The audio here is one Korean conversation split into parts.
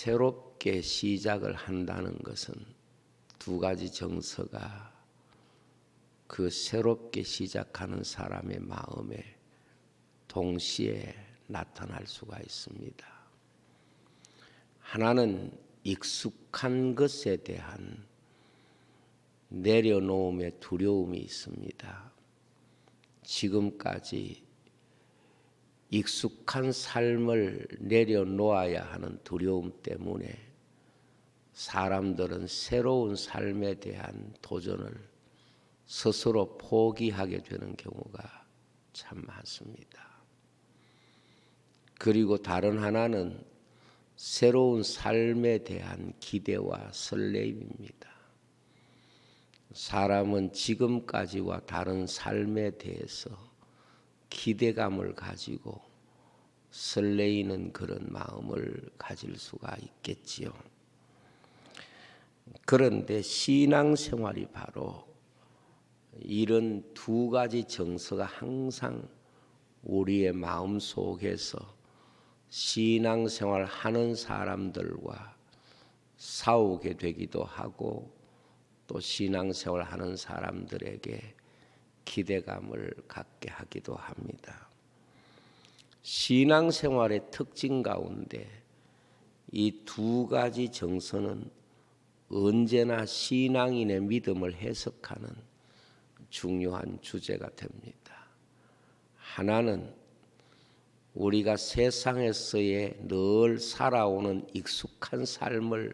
새롭게 시작을 한다는 것은 두 가지 정서가 그 새롭게 시작하는 사람의 마음에 동시에 나타날 수가 있습니다. 하나는 익숙한 것에 대한 내려놓음의 두려움이 있습니다. 지금까지 익숙한 삶을 내려놓아야 하는 두려움 때문에 사람들은 새로운 삶에 대한 도전을 스스로 포기하게 되는 경우가 참 많습니다. 그리고 다른 하나는 새로운 삶에 대한 기대와 설레임입니다. 사람은 지금까지와 다른 삶에 대해서 기대감을 가지고 설레이는 그런 마음을 가질 수가 있겠지요. 그런데 신앙생활이 바로 이런 두 가지 정서가 항상 우리의 마음 속에서 신앙생활 하는 사람들과 싸우게 되기도 하고 또 신앙생활 하는 사람들에게 기대감을 갖게 하기도 합니다. 신앙생활의 특징 가운데 이 두 가지 정서는 언제나 신앙인의 믿음을 해석하는 중요한 주제가 됩니다. 하나는 우리가 세상에서의 늘 살아오는 익숙한 삶을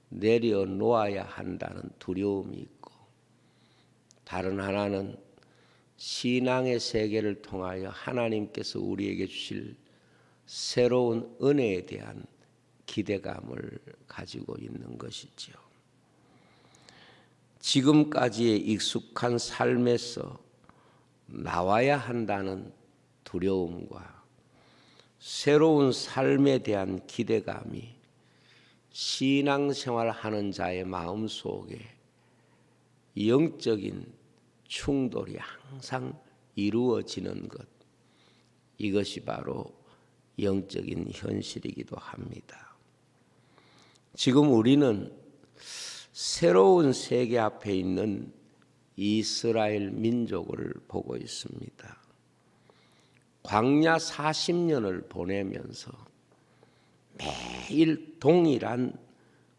내려놓아야 한다는 두려움이 있고, 다른 하나는 신앙의 세계를 통하여 하나님께서 우리에게 주실 새로운 은혜에 대한 기대감을 가지고 있는 것이지요. 지금까지의 익숙한 삶에서 나와야 한다는 두려움과 새로운 삶에 대한 기대감이 신앙생활 하는 자의 마음 속에 영적인 충돌이 항상 이루어지는 것, 이것이 바로 영적인 현실이기도 합니다. 지금 우리는 새로운 세계 앞에 있는 이스라엘 민족을 보고 있습니다. 광야 40년을 보내면서 매일 동일한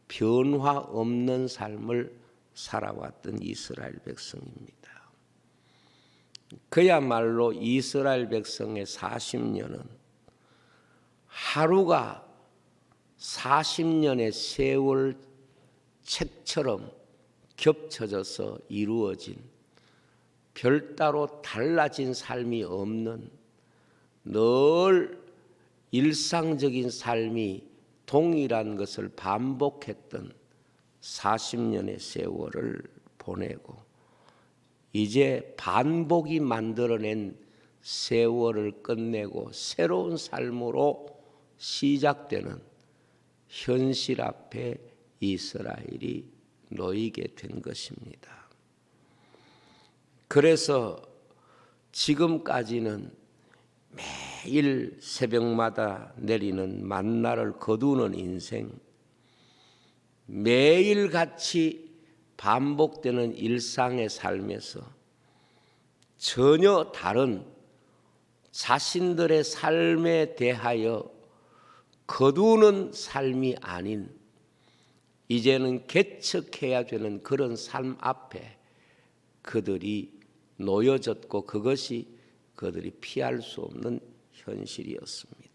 변화 없는 삶을 살아왔던 이스라엘 백성입니다. 그야말로 이스라엘 백성의 40년은 하루가 40년의 세월 책처럼 겹쳐져서 이루어진 별따로 달라진 삶이 없는 늘 일상적인 삶이 동일한 것을 반복했던 40년의 세월을 보내고 이제 반복이 만들어낸 세월을 끝내고 새로운 삶으로 시작되는 현실 앞에 이스라엘이 놓이게 된 것입니다. 그래서 지금까지는 매일 새벽마다 내리는 만나를 거두는 인생, 매일같이 반복되는 일상의 삶에서 전혀 다른 자신들의 삶에 대하여 거두는 삶이 아닌 이제는 개척해야 되는 그런 삶 앞에 그들이 놓여졌고 그것이 그들이 피할 수 없는 현실이었습니다.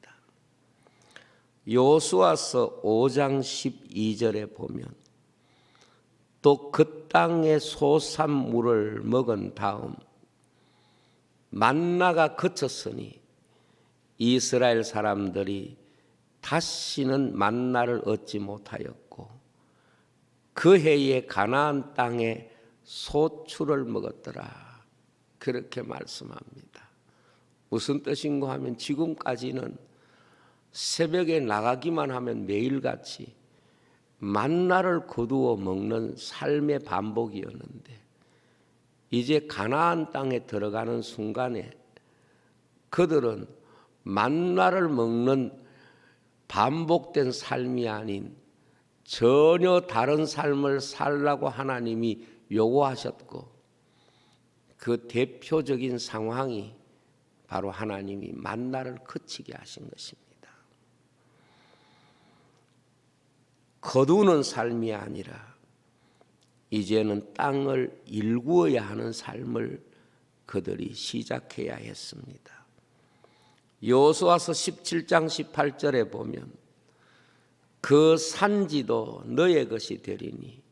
여호수아서 5장 12절에 보면 또 그 땅의 소산물을 먹은 다음 만나가 그쳤으니 이스라엘 사람들이 다시는 만나를 얻지 못하였고 그 해에 가나안 땅에 소출을 먹었더라. 그렇게 말씀합니다. 무슨 뜻인가 하면 지금까지는 새벽에 나가기만 하면 매일같이 만나를 거두어 먹는 삶의 반복이었는데 이제 가나안 땅에 들어가는 순간에 그들은 만나를 먹는 반복된 삶이 아닌 전혀 다른 삶을 살라고 하나님이 요구하셨고, 그 대표적인 상황이 바로 하나님이 만나를 그치게 하신 것입니다. 거두는 삶이 아니라 이제는 땅을 일구어야 하는 삶을 그들이 시작해야 했습니다. 여호수아서 17장 18절에 보면 그 산지도 너의 것이 되리니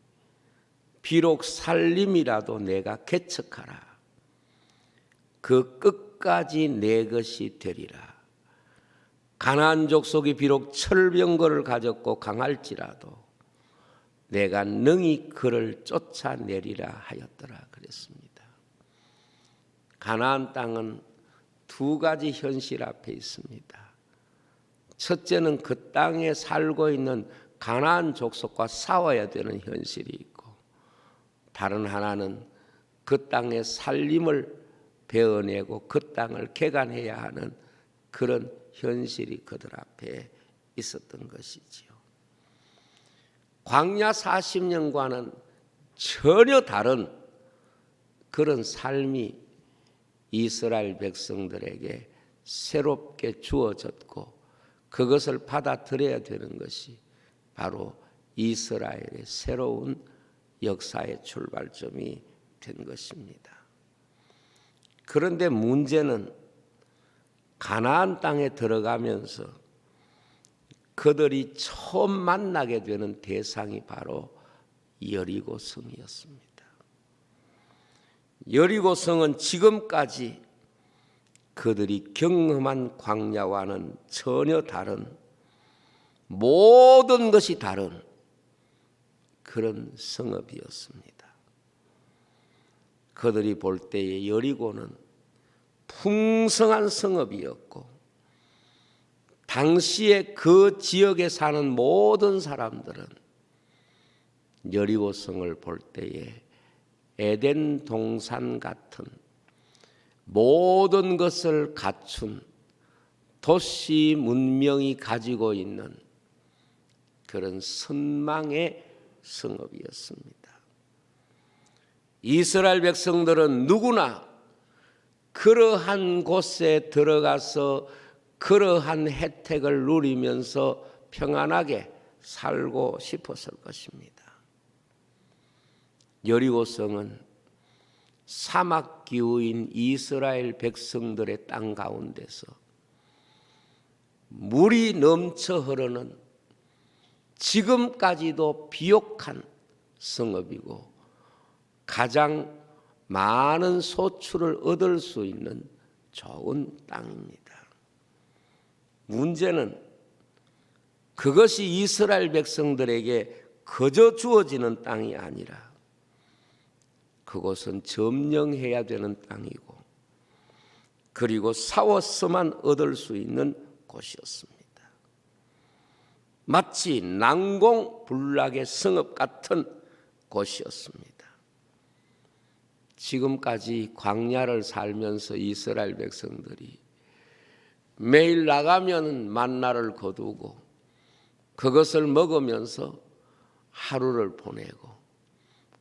비록 살림이라도 내가 개척하라. 그 끝까지 내 것이 되리라. 가나안 족속이 비록 철병거를 가졌고 강할지라도 내가 능히 그를 쫓아내리라 하였더라 그랬습니다. 가나안 땅은 두 가지 현실 앞에 있습니다. 첫째는 그 땅에 살고 있는 가나안 족속과 싸워야 되는 현실이 있고, 다른 하나는 그 땅의 살림을 베어내고 그 땅을 개간해야 하는 그런 현실이 그들 앞에 있었던 것이지요. 광야 40년과는 전혀 다른 그런 삶이 이스라엘 백성들에게 새롭게 주어졌고, 그것을 받아들여야 되는 것이 바로 이스라엘의 새로운 역사의 출발점이 된 것입니다. 그런데 문제는 가나안 땅에 들어가면서 그들이 처음 만나게 되는 대상이 바로 여리고 성이었습니다. 여리고 성은 지금까지 그들이 경험한 광야와는 전혀 다른, 모든 것이 다른 그런 성읍이었습니다. 그들이 볼 때에 여리고는 풍성한 성읍이었고, 당시에 그 지역에 사는 모든 사람들은 여리고 성을 볼 때에 에덴 동산 같은 모든 것을 갖춘 도시 문명이 가지고 있는 그런 선망의 성읍이었습니다. 이스라엘 백성들은 누구나 그러한 곳에 들어가서 그러한 혜택을 누리면서 평안하게 살고 싶었을 것입니다. 여리고성은 사막 기후인 이스라엘 백성들의 땅 가운데서 물이 넘쳐 흐르는 지금까지도 비옥한 성읍이고, 가장 많은 소출을 얻을 수 있는 좋은 땅입니다. 문제는 그것이 이스라엘 백성들에게 거저 주어지는 땅이 아니라 그것은 점령해야 되는 땅이고, 그리고 싸워서만 얻을 수 있는 곳이었습니다. 마치 난공불락의 성읍 같은 곳이었습니다. 지금까지 광야를 살면서 이스라엘 백성들이 매일 나가면 만나를 거두고 그것을 먹으면서 하루를 보내고,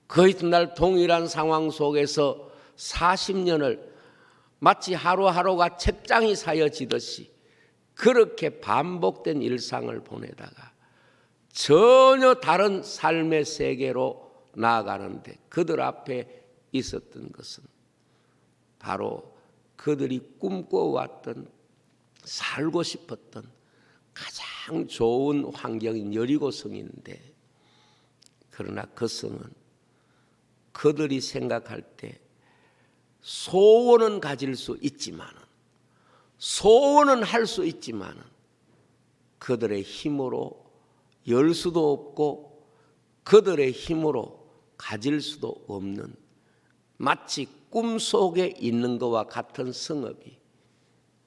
그 이튿날 동일한 상황 속에서 40년을 마치 하루하루가 책장이 사여지듯이 그렇게 반복된 일상을 보내다가 전혀 다른 삶의 세계로 나아가는데 그들 앞에 있었던 것은 바로 그들이 꿈꿔왔던, 살고 싶었던 가장 좋은 환경인 여리고성인데, 그러나 그 성은 그들이 생각할 때 소원은 가질 수 있지만은, 소원은 할 수 있지만은 그들의 힘으로 열 수도 없고 그들의 힘으로 가질 수도 없는, 마치 꿈속에 있는 것과 같은 성읍이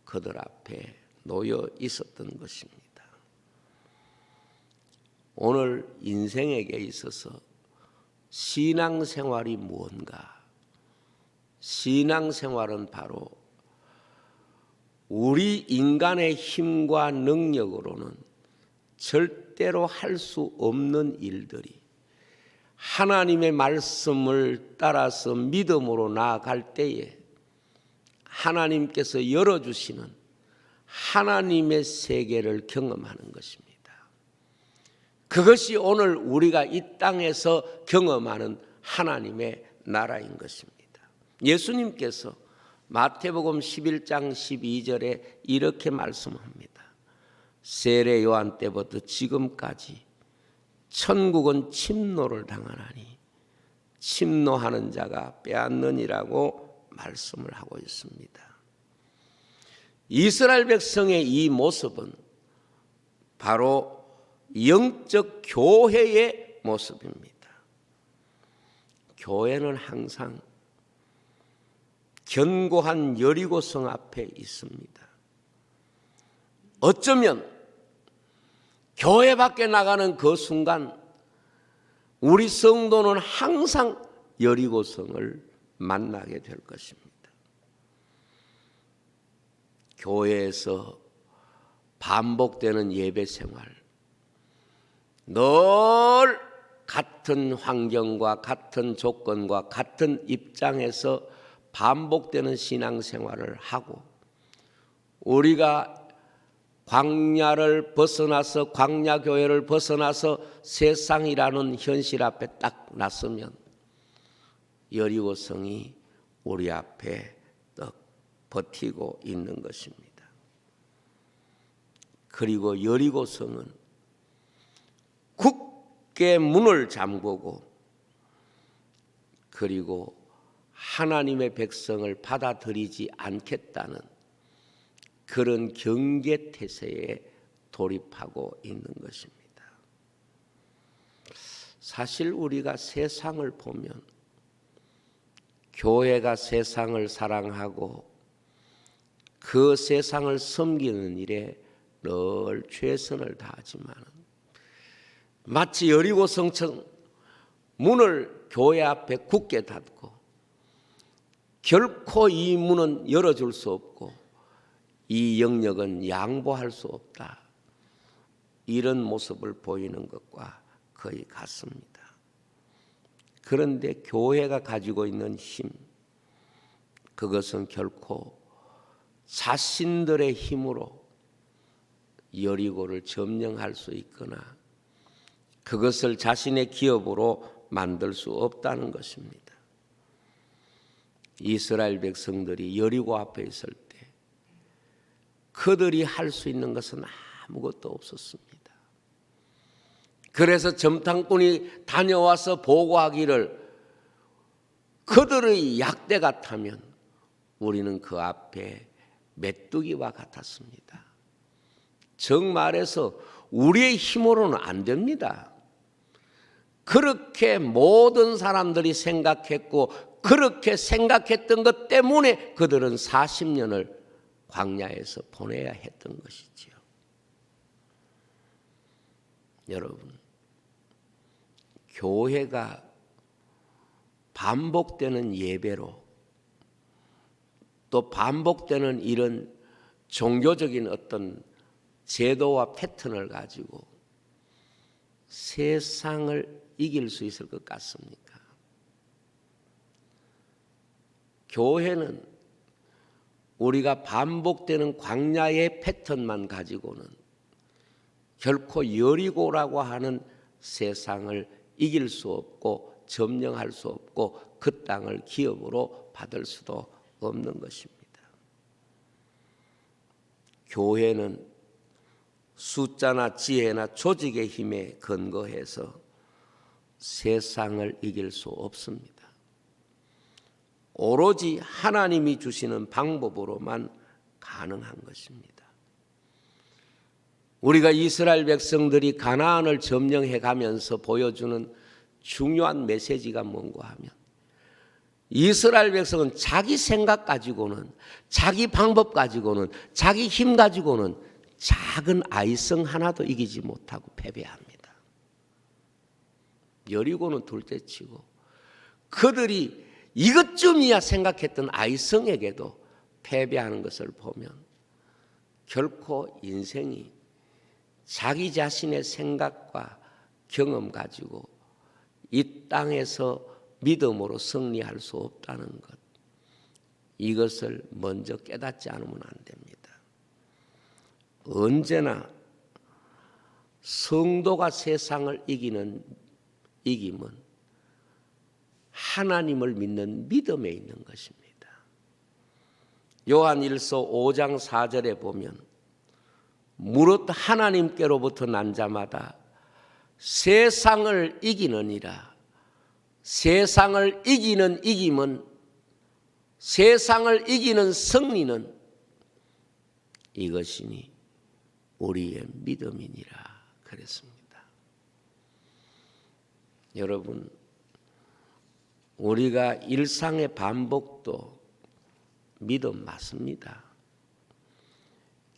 그들 앞에 놓여 있었던 것입니다. 오늘 인생에게 있어서 신앙생활이 무언가? 신앙생활은 바로 우리 인간의 힘과 능력으로는 절대로 할 수 없는 일들이 하나님의 말씀을 따라서 믿음으로 나아갈 때에 하나님께서 열어주시는 하나님의 세계를 경험하는 것입니다. 그것이 오늘 우리가 이 땅에서 경험하는 하나님의 나라인 것입니다. 예수님께서 마태복음 11장 12절에 이렇게 말씀합니다. 세례 요한 때부터 지금까지 천국은 침노를 당하나니 침노하는 자가 빼앗느니라고 말씀을 하고 있습니다. 이스라엘 백성의 이 모습은 바로 영적 교회의 모습입니다. 교회는 항상 견고한 여리고성 앞에 있습니다. 어쩌면 교회 밖에 나가는 그 순간 우리 성도는 항상 여리고성을 만나게 될 것입니다. 교회에서 반복되는 예배 생활, 늘 같은 환경과 같은 조건과 같은 입장에서 반복되는 신앙생활을 하고 우리가 광야를 벗어나서 광야교회를 벗어나서 세상이라는 현실 앞에 딱 났으면 여리고성이 우리 앞에 딱 버티고 있는 것입니다. 그리고 여리고성은 굳게 문을 잠그고 그리고 하나님의 백성을 받아들이지 않겠다는 그런 경계태세에 돌입하고 있는 것입니다. 사실 우리가 세상을 보면 교회가 세상을 사랑하고 그 세상을 섬기는 일에 늘 최선을 다하지만 마치 여리고성처럼 문을 교회 앞에 굳게 닫고 결코 이 문은 열어줄 수 없고 이 영역은 양보할 수 없다. 이런 모습을 보이는 것과 거의 같습니다. 그런데 교회가 가지고 있는 힘, 그것은 결코 자신들의 힘으로 여리고를 점령할 수 있거나 그것을 자신의 기업으로 만들 수 없다는 것입니다. 이스라엘 백성들이 여리고 앞에 있을 때 그들이 할 수 있는 것은 아무것도 없었습니다. 그래서 점탕꾼이 다녀와서 보고하기를 그들의 약대 같다면 우리는 그 앞에 메뚜기와 같았습니다. 정말해서 우리의 힘으로는 안 됩니다. 그렇게 모든 사람들이 생각했고 그렇게 생각했던 것 때문에 그들은 40년을 광야에서 보내야 했던 것이지요. 여러분, 교회가 반복되는 예배로 또 반복되는 이런 종교적인 어떤 제도와 패턴을 가지고 세상을 이길 수 있을 것 같습니까? 교회는 우리가 반복되는 광야의 패턴만 가지고는 결코 여리고라고 하는 세상을 이길 수 없고 점령할 수 없고 그 땅을 기업으로 받을 수도 없는 것입니다. 교회는 숫자나 지혜나 조직의 힘에 근거해서 세상을 이길 수 없습니다. 오로지 하나님이 주시는 방법으로만 가능한 것입니다. 우리가 이스라엘 백성들이 가나안을 점령해 가면서 보여주는 중요한 메시지가 뭔가 하면 이스라엘 백성은 자기 생각 가지고는 자기 방법 가지고는 자기 힘 가지고는 작은 아이성 하나도 이기지 못하고 패배합니다. 여리고는 둘째치고 그들이 이것쯤이야 생각했던 아이성에게도 패배하는 것을 보면 결코 인생이 자기 자신의 생각과 경험 가지고 이 땅에서 믿음으로 승리할 수 없다는 것, 이것을 먼저 깨닫지 않으면 안 됩니다. 언제나 성도가 세상을 이기는 이김은 하나님을 믿는 믿음에 있는 것입니다. 요한일서 5장 4절에 보면 무릇 하나님께로부터 난 자마다 세상을 이기느니라. 세상을 이기는 이김은, 세상을 이기는 승리는 이것이니 우리의 믿음이니라 그랬습니다. 여러분, 우리가 일상의 반복도 믿음 맞습니다.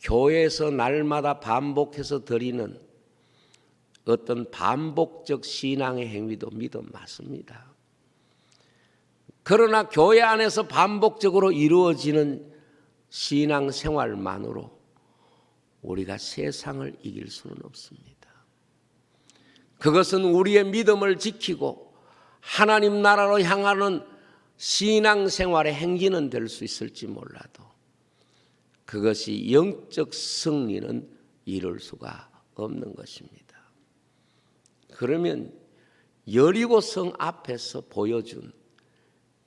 교회에서 날마다 반복해서 드리는 어떤 반복적 신앙의 행위도 믿음 맞습니다. 그러나 교회 안에서 반복적으로 이루어지는 신앙 생활만으로 우리가 세상을 이길 수는 없습니다. 그것은 우리의 믿음을 지키고 하나님 나라로 향하는 신앙 생활의 행진은 될 수 있을지 몰라도 그것이 영적 승리는 이룰 수가 없는 것입니다. 그러면 여리고성 앞에서 보여준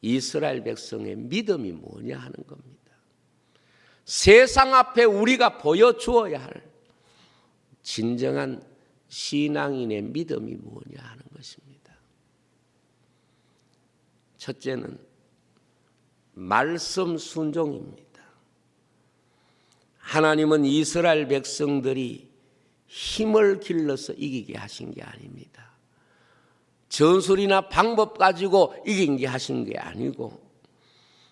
이스라엘 백성의 믿음이 뭐냐 하는 겁니다. 세상 앞에 우리가 보여주어야 할 진정한 신앙인의 믿음이 뭐냐 하는 것입니다. 첫째는 말씀 순종입니다. 하나님은 이스라엘 백성들이 힘을 길러서 이기게 하신 게 아닙니다. 전술이나 방법 가지고 이긴 게 하신 게 아니고,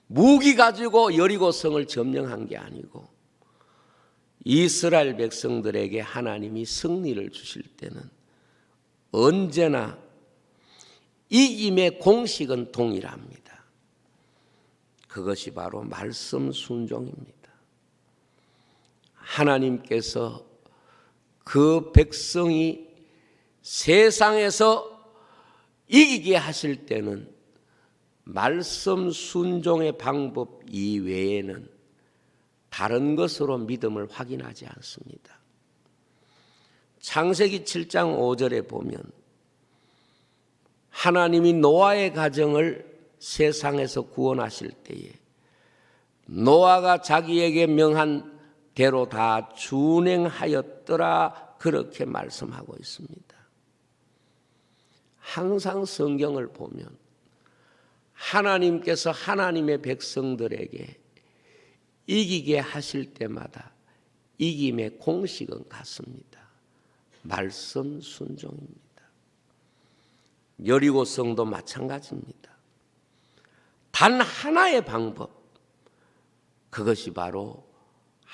무기 가지고 여리고성을 점령한 게 아니고, 이스라엘 백성들에게 하나님이 승리를 주실 때는 언제나 이김의 공식은 동일합니다. 그것이 바로 말씀 순종입니다. 하나님께서 그 백성이 세상에서 이기게 하실 때는 말씀 순종의 방법 이외에는 다른 것으로 믿음을 확인하지 않습니다. 창세기 7장 5절에 보면 하나님이 노아의 가정을 세상에서 구원하실 때에 노아가 자기에게 명한 대로 다 준행하였더라 그렇게 말씀하고 있습니다. 항상 성경을 보면 하나님께서 하나님의 백성들에게 이기게 하실 때마다 이김의 공식은 같습니다. 말씀 순종입니다. 여리고성도 마찬가지입니다. 단 하나의 방법, 그것이 바로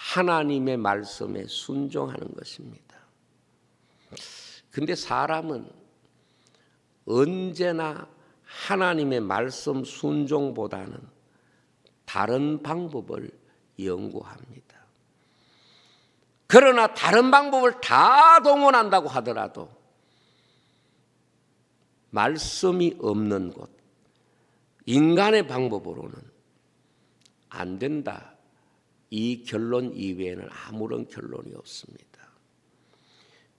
하나님의 말씀에 순종하는 것입니다. 그런데 사람은 언제나 하나님의 말씀 순종보다는 다른 방법을 연구합니다. 그러나 다른 방법을 다 동원한다고 하더라도 말씀이 없는 곳, 인간의 방법으로는 안 된다. 이 결론 이외에는 아무런 결론이 없습니다.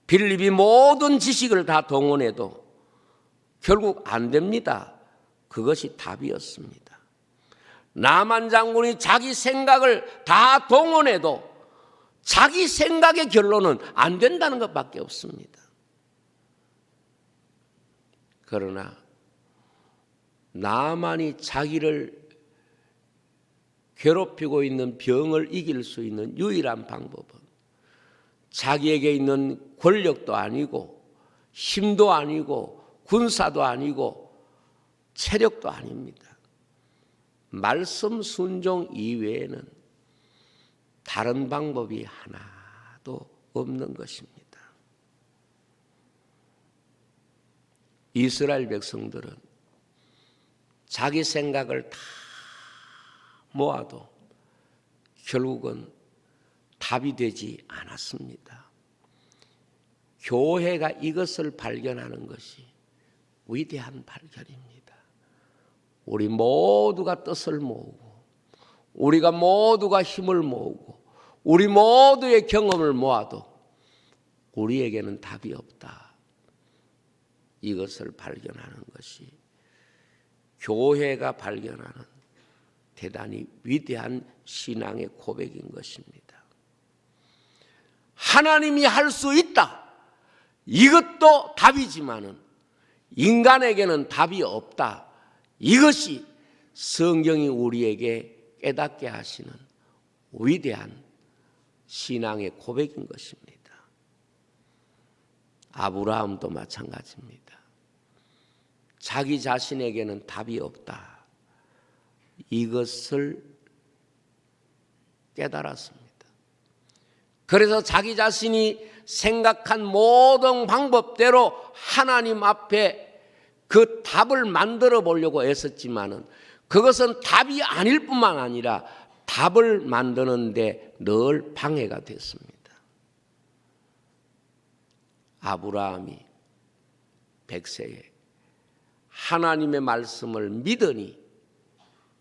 빌립이 모든 지식을 다 동원해도 결국 안 됩니다. 그것이 답이었습니다. 나만 장군이 자기 생각을 다 동원해도 자기 생각의 결론은 안 된다는 것밖에 없습니다. 그러나 나만이 자기를 괴롭히고 있는 병을 이길 수 있는 유일한 방법은 자기에게 있는 권력도 아니고 힘도 아니고 군사도 아니고 체력도 아닙니다. 말씀 순종 이외에는 다른 방법이 하나도 없는 것입니다. 이스라엘 백성들은 자기 생각을 다 모아도 결국은 답이 되지 않았습니다. 교회가 이것을 발견하는 것이 위대한 발견입니다. 우리 모두가 뜻을 모으고 우리가 모두가 힘을 모으고 우리 모두의 경험을 모아도 우리에게는 답이 없다. 이것을 발견하는 것이 교회가 발견하는 대단히 위대한 신앙의 고백인 것입니다. 하나님이 할 수 있다. 이것도 답이지만은 인간에게는 답이 없다. 이것이 성경이 우리에게 깨닫게 하시는 위대한 신앙의 고백인 것입니다. 아브라함도 마찬가지입니다. 자기 자신에게는 답이 없다. 이것을 깨달았습니다. 그래서 자기 자신이 생각한 모든 방법대로 하나님 앞에 그 답을 만들어 보려고 애썼지만은 그것은 답이 아닐 뿐만 아니라 답을 만드는데 늘 방해가 됐습니다. 아브라함이 백세에 하나님의 말씀을 믿으니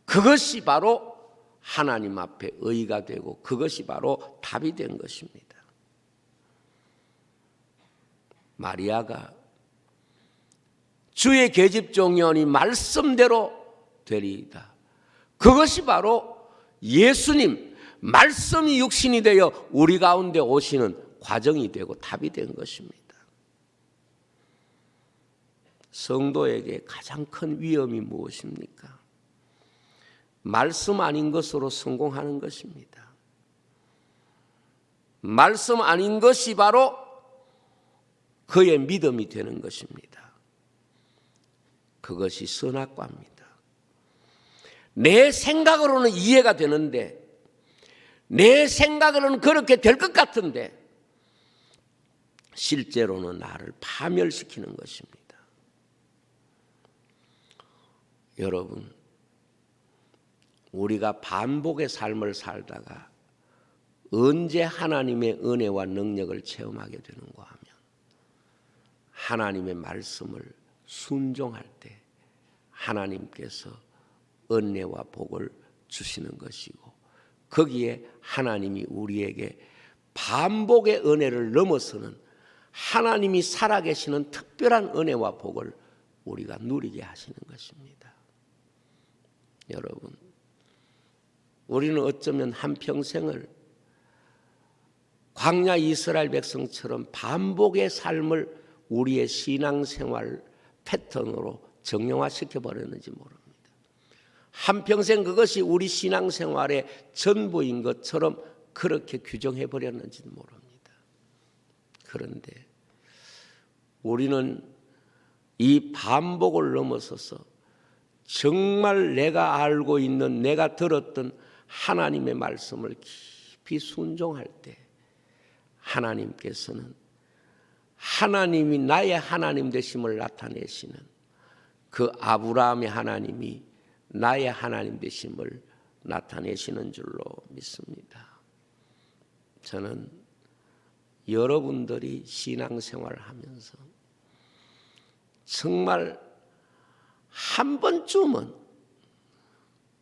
그것이 바로 하나님 앞에 의가 되고 그것이 바로 답이 된 것입니다. 마리아가 주의 계집종이오니 말씀대로 되리이다. 그것이 바로 예수님, 말씀이 육신이 되어 우리 가운데 오시는 과정이 되고 답이 된 것입니다. 성도에게 가장 큰 위험이 무엇입니까? 말씀 아닌 것으로 성공하는 것입니다. 말씀 아닌 것이 바로 그의 믿음이 되는 것입니다. 그것이 선악과입니다. 내 생각으로는 이해가 되는데 내 생각으로는 그렇게 될 것 같은데 실제로는 나를 파멸시키는 것입니다. 여러분, 우리가 반복의 삶을 살다가 언제 하나님의 은혜와 능력을 체험하게 되는가 하면 하나님의 말씀을 순종할 때 하나님께서 은혜와 복을 주시는 것이고 거기에 하나님이 우리에게 반복의 은혜를 넘어서는 하나님이 살아계시는 특별한 은혜와 복을 우리가 누리게 하시는 것입니다. 여러분, 우리는 어쩌면 한평생을 광야 이스라엘 백성처럼 반복의 삶을 우리의 신앙생활 패턴으로 정형화시켜버렸는지 모릅니다. 한평생 그것이 우리 신앙생활의 전부인 것처럼 그렇게 규정해버렸는지도 모릅니다. 그런데 우리는 이 반복을 넘어서서 정말 내가 알고 있는 내가 들었던 하나님의 말씀을 깊이 순종할 때 하나님께서는 하나님이 나의 하나님 되심을 나타내시는 그 아브라함의 하나님이 나의 하나님 되심을 나타내시는 줄로 믿습니다. 저는 여러분들이 신앙생활을 하면서 정말 한 번쯤은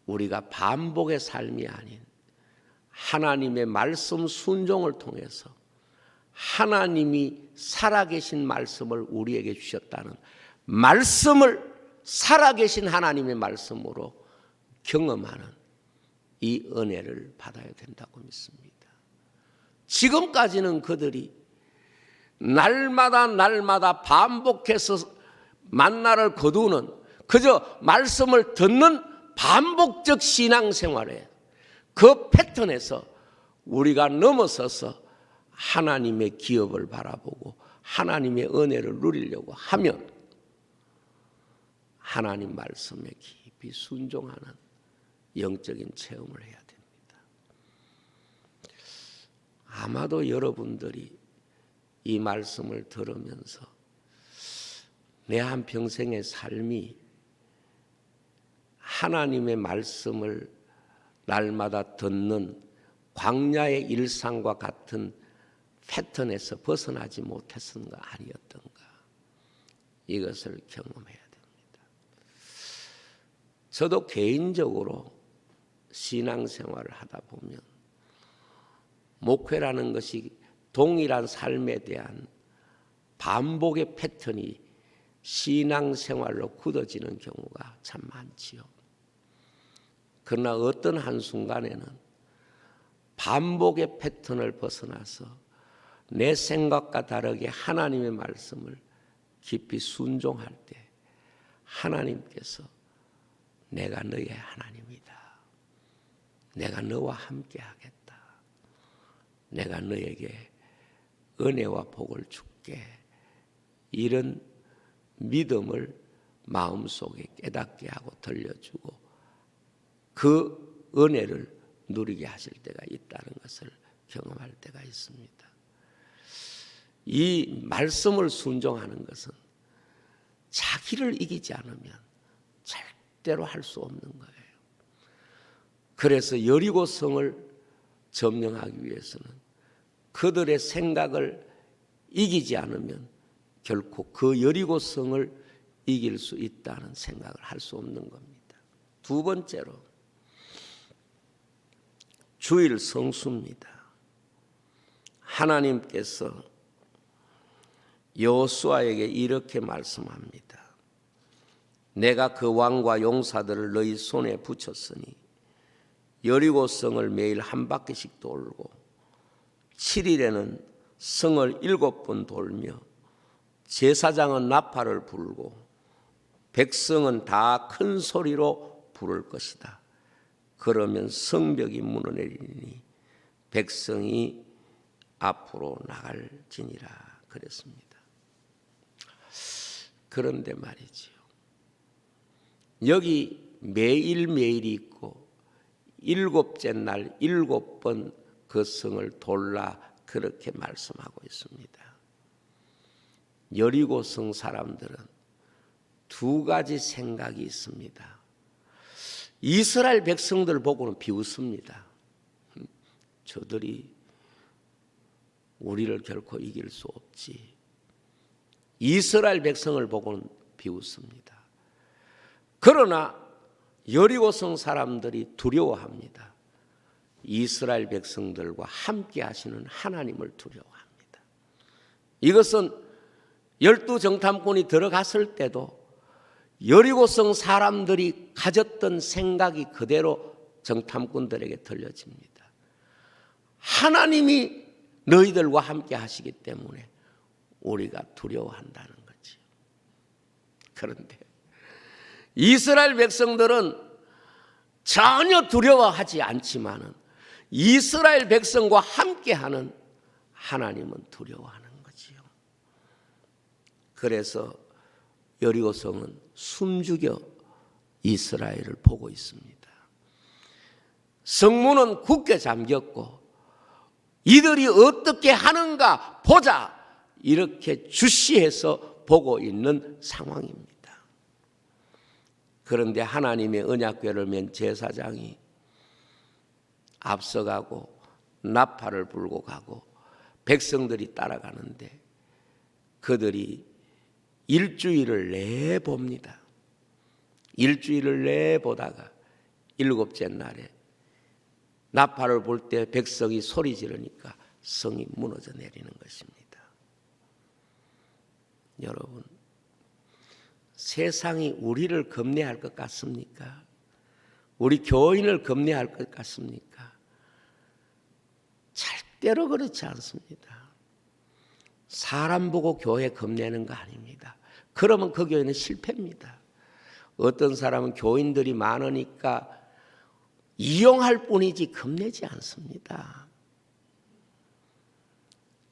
우리가 반복의 삶이 아닌 하나님의 말씀 순종을 통해서 하나님이 살아계신 말씀을 우리에게 주셨다는 말씀을 살아계신 하나님의 말씀으로 경험하는 이 은혜를 받아야 된다고 믿습니다. 지금까지는 그들이 날마다 반복해서 만나를 거두는 그저 말씀을 듣는 반복적 신앙생활에 그 패턴에서 우리가 넘어서서 하나님의 기업을 바라보고 하나님의 은혜를 누리려고 하면 하나님 말씀에 깊이 순종하는 영적인 체험을 해야 됩니다. 아마도 여러분들이 이 말씀을 들으면서 내 한평생의 삶이 하나님의 말씀을 날마다 듣는 광야의 일상과 같은 패턴에서 벗어나지 못했던가 아니었던가, 이것을 경험해야 됩니다. 저도 개인적으로 신앙생활을 하다 보면 목회라는 것이 동일한 삶에 대한 반복의 패턴이 신앙생활로 굳어지는 경우가 참 많지요. 그러나 어떤 한순간에는 반복의 패턴을 벗어나서 내 생각과 다르게 하나님의 말씀을 깊이 순종할 때 하나님께서 내가 너의 하나님이다, 내가 너와 함께 하겠다, 내가 너에게 은혜와 복을 줄게, 이런 믿음을 마음속에 깨닫게 하고 들려주고 그 은혜를 누리게 하실 때가 있다는 것을 경험할 때가 있습니다. 이 말씀을 순종하는 것은 자기를 이기지 않으면 절대로 할 수 없는 거예요. 그래서 여리고성을 점령하기 위해서는 그들의 생각을 이기지 않으면 결코 그 여리고성을 이길 수 있다는 생각을 할 수 없는 겁니다. 두 번째로 주일 성수입니다. 하나님께서 여호수아에게 이렇게 말씀합니다. 내가 그 왕과 용사들을 너희 손에 붙였으니 여리고성을 매일 한 바퀴씩 돌고 7일에는 성을 7번 돌며 제사장은 나팔을 불고 백성은 다 큰 소리로 부를 것이다. 그러면 성벽이 무너내리니 백성이 앞으로 나갈지니라 그랬습니다. 그런데 말이지요, 여기 매일매일이 있고 7째 날 7번 그 성을 돌라 그렇게 말씀하고 있습니다. 여리고성 사람들은 두 가지 생각이 있습니다. 이스라엘 백성들 보고는 비웃습니다. 저들이 우리를 결코 이길 수 없지. 이스라엘 백성을 보고는 비웃습니다. 그러나 여리고성 사람들이 두려워합니다. 이스라엘 백성들과 함께 하시는 하나님을 두려워합니다. 이것은 12정탐꾼이 들어갔을 때도 여리고성 사람들이 가졌던 생각이 그대로 정탐꾼들에게 들려집니다. 하나님이 너희들과 함께 하시기 때문에 우리가 두려워한다는 거지. 그런데 이스라엘 백성들은 전혀 두려워하지 않지만은 이스라엘 백성과 함께하는 하나님은 두려워하는 거지요. 그래서 여리고성은 숨죽여 이스라엘을 보고 있습니다. 성문은 굳게 잠겼고 이들이 어떻게 하는가 보자, 이렇게 주시해서 보고 있는 상황입니다. 그런데 하나님의 언약궤를 맨 제사장이 앞서가고 나팔을 불고 가고 백성들이 따라가는데 그들이 일주일을 내봅니다. 일주일을 내보다가 7째 날에 나팔을 불 때 백성이 소리 지르니까 성이 무너져 내리는 것입니다. 여러분, 세상이 우리를 겁내할 것 같습니까? 우리 교인을 겁내할 것 같습니까? 절대로 그렇지 않습니다. 사람 보고 교회 겁내는 거 아닙니다. 그러면 그 교회는 실패입니다. 어떤 사람은 교인들이 많으니까 이용할 뿐이지 겁내지 않습니다.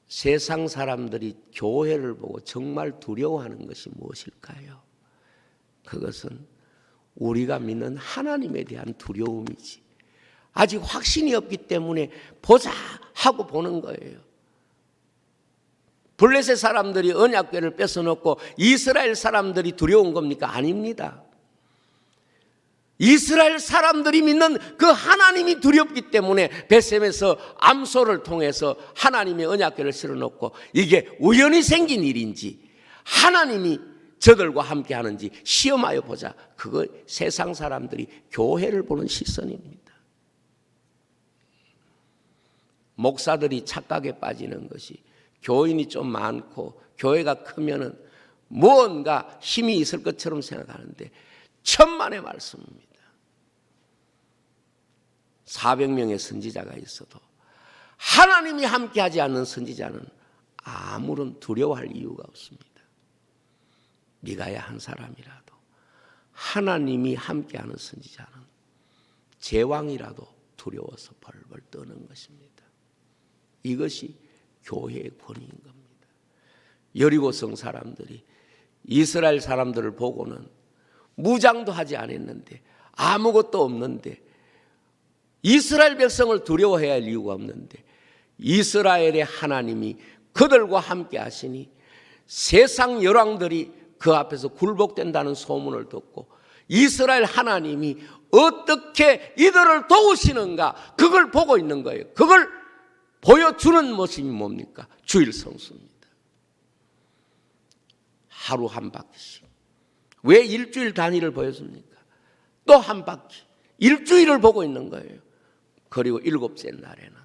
세상 사람들이 교회를 보고 정말 두려워하는 것이 무엇일까요? 그것은 우리가 믿는 하나님에 대한 두려움이지, 아직 확신이 없기 때문에 보자 하고 보는 거예요. 블레셋 사람들이 언약궤를 뺏어놓고 이스라엘 사람들이 두려운 겁니까? 아닙니다. 이스라엘 사람들이 믿는 그 하나님이 두렵기 때문에 베셈에서 암소를 통해서 하나님의 언약궤를 실어놓고 이게 우연히 생긴 일인지 하나님이 저들과 함께 하는지 시험하여 보자. 그거 세상 사람들이 교회를 보는 시선입니다. 목사들이 착각에 빠지는 것이 교인이 좀 많고 교회가 크면은 뭔가 힘이 있을 것처럼 생각하는데 천만의 말씀입니다. 400명의 선지자가 있어도 하나님이 함께하지 않는 선지자는 아무런 두려워할 이유가 없습니다. 미가야 한 사람이라도 하나님이 함께하는 선지자는 제왕이라도 두려워서 벌벌 떠는 것입니다. 이것이 교회의 권위인 겁니다. 여리고성 사람들이 이스라엘 사람들을 보고는 무장도 하지 않았는데 아무것도 없는데 이스라엘 백성을 두려워해야 할 이유가 없는데 이스라엘의 하나님이 그들과 함께 하시니 세상 열왕들이 그 앞에서 굴복된다는 소문을 듣고 이스라엘 하나님이 어떻게 이들을 도우시는가 그걸 보고 있는 거예요. 그걸 보여주는 모습이 뭡니까? 주일 성수입니다. 하루 한 바퀴씩. 왜 일주일 단위를 보여줍니까? 또 한 바퀴. 일주일을 보고 있는 거예요. 그리고 일곱째 날에는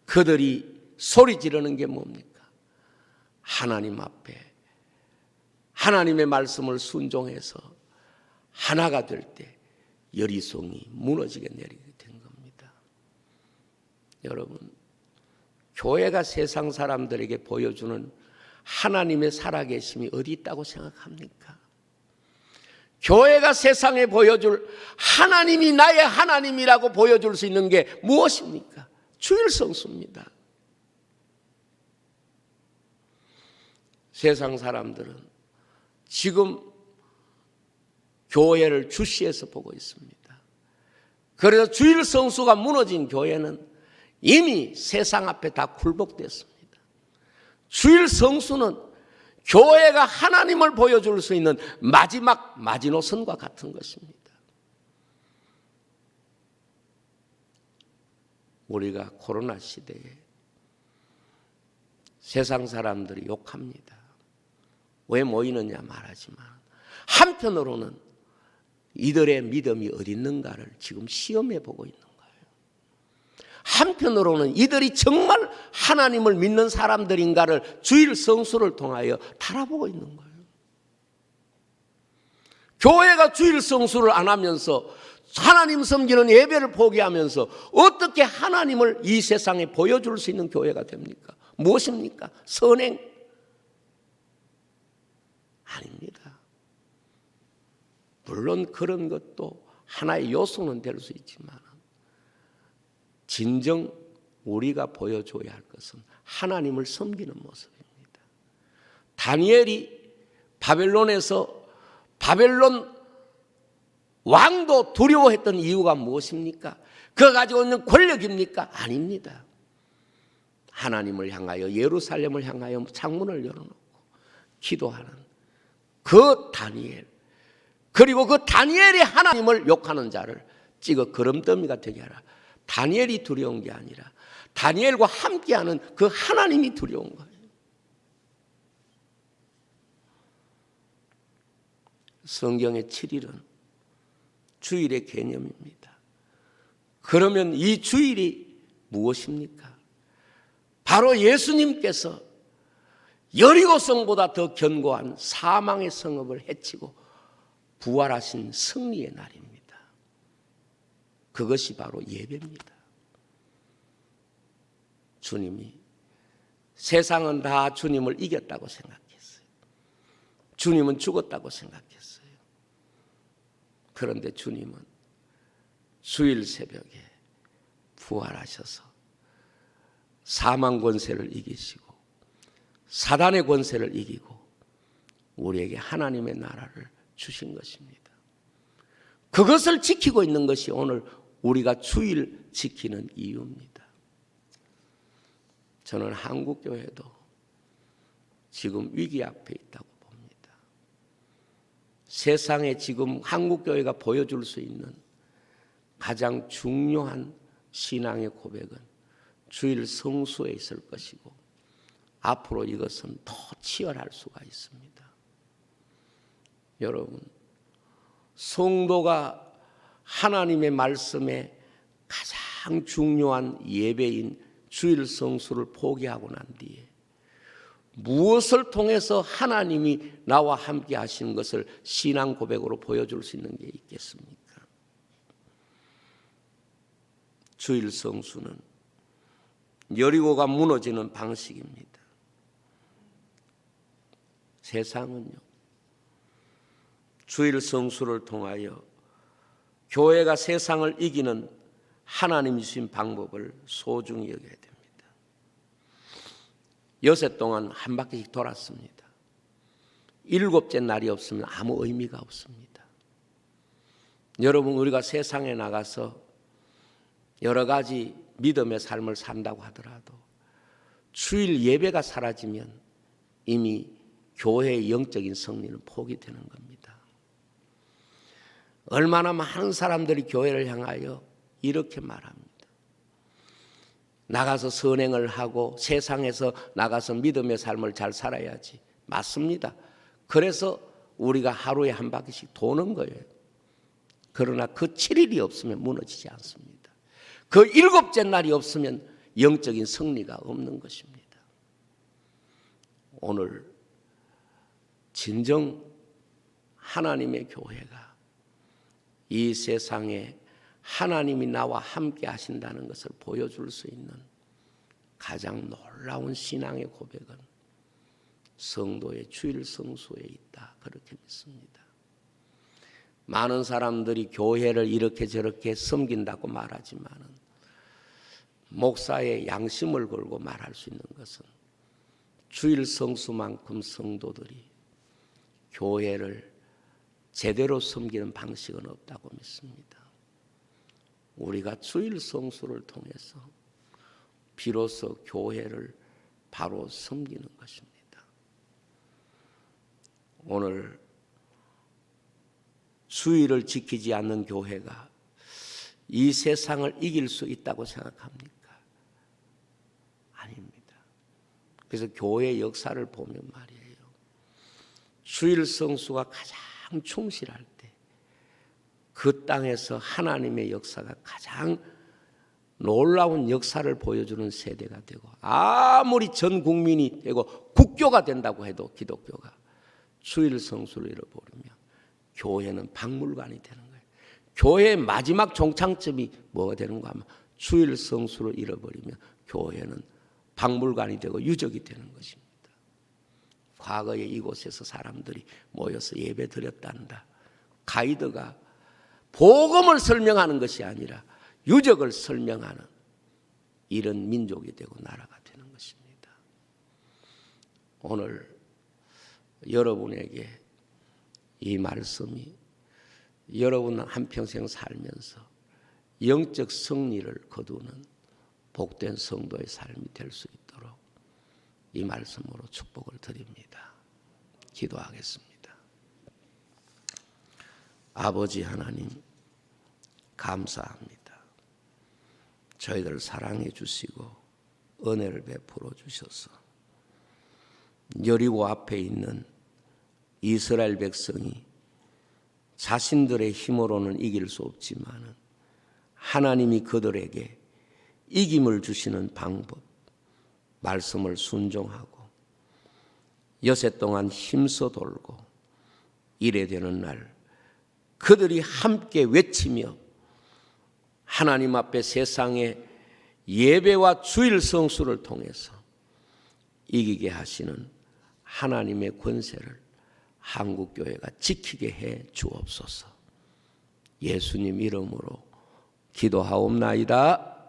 그들이 소리 지르는 게 뭡니까? 하나님 앞에 하나님의 말씀을 순종해서 하나가 될 때 여리송이 무너지게 내리게 된 겁니다. 여러분, 교회가 세상 사람들에게 보여주는 하나님의 살아계심이 어디 있다고 생각합니까? 교회가 세상에 보여줄 하나님이 나의 하나님이라고 보여줄 수 있는 게 무엇입니까? 주일 성수입니다. 세상 사람들은 지금 교회를 주시해서 보고 있습니다. 그래서 주일 성수가 무너진 교회는 이미 세상 앞에 다 굴복됐습니다. 주일 성수는 교회가 하나님을 보여줄 수 있는 마지막 마지노선과 같은 것입니다. 우리가 코로나 시대에 세상 사람들이 욕합니다. 왜 모이느냐 말하지만 한편으로는 이들의 믿음이 어디 있는가를 지금 시험해 보고 있는 거예요. 한편으로는 이들이 정말 하나님을 믿는 사람들인가를 주일 성수를 통하여 달아보고 있는 거예요. 교회가 주일 성수를 안 하면서 하나님 섬기는 예배를 포기하면서 어떻게 하나님을 이 세상에 보여줄 수 있는 교회가 됩니까? 무엇입니까? 선행? 아닙니다. 물론 그런 것도 하나의 요소는 될 수 있지만 진정 우리가 보여줘야 할 것은 하나님을 섬기는 모습입니다. 다니엘이 바벨론에서 바벨론 왕도 두려워했던 이유가 무엇입니까? 그가 가지고 있는 권력입니까? 아닙니다. 하나님을 향하여 예루살렘을 향하여 창문을 열어놓고 기도하는 그 다니엘, 그리고 그 다니엘이 하나님을 욕하는 자를 찍어 거름더미가 되게 하라. 다니엘이 두려운 게 아니라 다니엘과 함께하는 그 하나님이 두려운 거예요. 성경의 7일은 주일의 개념입니다. 그러면 이 주일이 무엇입니까? 바로 예수님께서 여리고성보다 더 견고한 사망의 성읍을 해치고 부활하신 승리의 날입니다. 그것이 바로 예배입니다. 주님이 세상은 다 주님을 이겼다고 생각했어요. 주님은 죽었다고 생각했어요. 그런데 주님은 주일 새벽에 부활하셔서 사망 권세를 이기시고 사단의 권세를 이기고 우리에게 하나님의 나라를 주신 것입니다. 그것을 지키고 있는 것이 오늘 우리가 주일 지키는 이유입니다. 저는 한국교회도 지금 위기 앞에 있다고 봅니다. 세상에 지금 한국교회가 보여줄 수 있는 가장 중요한 신앙의 고백은 주일 성수에 있을 것이고 앞으로 이것은 더 치열할 수가 있습니다. 여러분, 성도가 하나님의 말씀에 가장 중요한 예배인 주일 성수를 포기하고 난 뒤에 무엇을 통해서 하나님이 나와 함께 하시는 것을 신앙 고백으로 보여줄 수 있는 게 있겠습니까? 주일 성수는 여리고가 무너지는 방식입니다. 세상은요, 주일 성수를 통하여 교회가 세상을 이기는 하나님이 주신 방법을 소중히 여겨야 됩니다. 여세 동안 한 바퀴씩 돌았습니다. 일곱째 날이 없으면 아무 의미가 없습니다. 여러분, 우리가 세상에 나가서 여러 가지 믿음의 삶을 산다고 하더라도 주일 예배가 사라지면 이미 교회의 영적인 승리는 포기되는 겁니다. 얼마나 많은 사람들이 교회를 향하여 이렇게 말합니다. 나가서 선행을 하고 세상에서 나가서 믿음의 삶을 잘 살아야지. 맞습니다. 그래서 우리가 하루에 한 바퀴씩 도는 거예요. 그러나 그 7일이 없으면 무너지지 않습니다. 그 일곱째 날이 없으면 영적인 승리가 없는 것입니다. 오늘 진정 하나님의 교회가 이 세상에 하나님이 나와 함께 하신다는 것을 보여줄 수 있는 가장 놀라운 신앙의 고백은 성도의 주일 성수에 있다. 그렇게 믿습니다. 많은 사람들이 교회를 이렇게 저렇게 섬긴다고 말하지만은 목사의 양심을 걸고 말할 수 있는 것은 주일 성수만큼 성도들이 교회를 제대로 섬기는 방식은 없다고 믿습니다. 우리가 주일 성수를 통해서 비로소 교회를 바로 섬기는 것입니다. 오늘 주일을 지키지 않는 교회가 이 세상을 이길 수 있다고 생각합니까? 아닙니다. 그래서 교회 역사를 보면 말이에요. 주일 성수가 가장 충실할 때 그 땅에서 하나님의 역사가 가장 놀라운 역사를 보여주는 세대가 되고 아무리 전 국민이 되고 국교가 된다고 해도 기독교가 주일 성수를 잃어버리면 교회는 박물관이 되는 거예요. 교회의 마지막 종착점이 뭐가 되는가 하면 주일 성수를 잃어버리면 교회는 박물관이 되고 유적이 되는 것입니다. 과거에 이곳에서 사람들이 모여서 예배 드렸단다. 가이드가 복음을 설명하는 것이 아니라 유적을 설명하는 이런 민족이 되고 나라가 되는 것입니다. 오늘 여러분에게 이 말씀이 여러분 한평생 살면서 영적 승리를 거두는 복된 성도의 삶이 될 수 있도록 이 말씀으로 축복을 드립니다. 기도하겠습니다. 아버지 하나님, 감사합니다. 저희들 사랑해 주시고 은혜를 베풀어 주셔서 여리고 앞에 있는 이스라엘 백성이 자신들의 힘으로는 이길 수 없지만 하나님이 그들에게 이김을 주시는 방법, 말씀을 순종하고 여세 동안 힘써 돌고 이래 되는 날 그들이 함께 외치며 하나님 앞에 세상의 예배와 주일 성수를 통해서 이기게 하시는 하나님의 권세를 한국교회가 지키게 해 주옵소서. 예수님 이름으로 기도하옵나이다.